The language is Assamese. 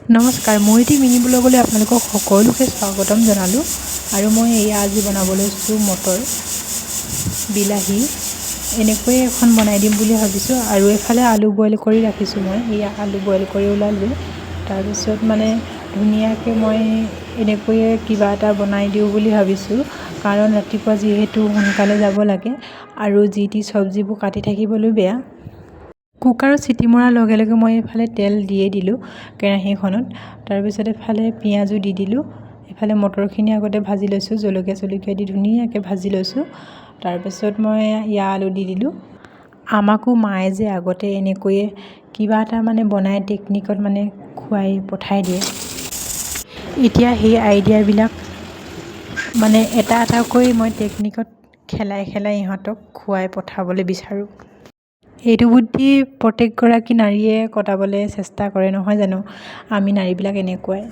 নমস্কাৰ, মৈত্ৰী মিনি ব্লগলৈ আপোনালোকক সকলোকে স্বাগতম জনালোঁ। আৰু মই এয়া আজি বনাব লৈছোঁ মটৰ বিলাহী এনেকৈয়ে এখন বনাই দিম বুলি ভাবিছোঁ। আৰু এফালে আলু বইল কৰি ৰাখিছোঁ। মই এয়া আলু বইল কৰি ওলালোঁ। তাৰপিছত মানে ধুনীয়াকৈ মই এনেকৈয়ে কিবা এটা বনাই দিওঁ বুলি ভাবিছোঁ, কাৰণ ৰাতিপুৱা যিহেতু সোনকালে যাব লাগে আৰু যি টি চব্জিবোৰ কাটি থাকিবলৈ বেয়া। কুকাৰত চিটি মৰাৰ লগে লগে মই এইফালে তেল দিয়ে দিলোঁ কেৰাহীখনত। তাৰপিছত এফালে পিঁয়াজো দি দিলোঁ। এফালে মটৰখিনি আগতে ভাজি লৈছোঁ, জলকীয়া দি ধুনীয়াকৈ ভাজি লৈছোঁ। তাৰপিছত মই ইয়াৰ আলু দি দিলোঁ। আমাকো মায়ে যে আগতে এনেকৈয়ে কিবা এটা মানে বনাই টেকনিকত মানে খুৱাই পঠাই দিয়ে। এতিয়া সেই আইডিয়াবিলাক মানে এটা এটাকৈ মই টেকনিকত খেলাই ইহঁতক খুৱাই পঠাবলৈ বিচাৰোঁ। এইটো বুদ্ধি প্ৰত্যেকগৰাকী নাৰীয়ে কটাবলৈ চেষ্টা কৰে, নহয় জানো? আমি নাৰীবিলাক এনেকুৱাই।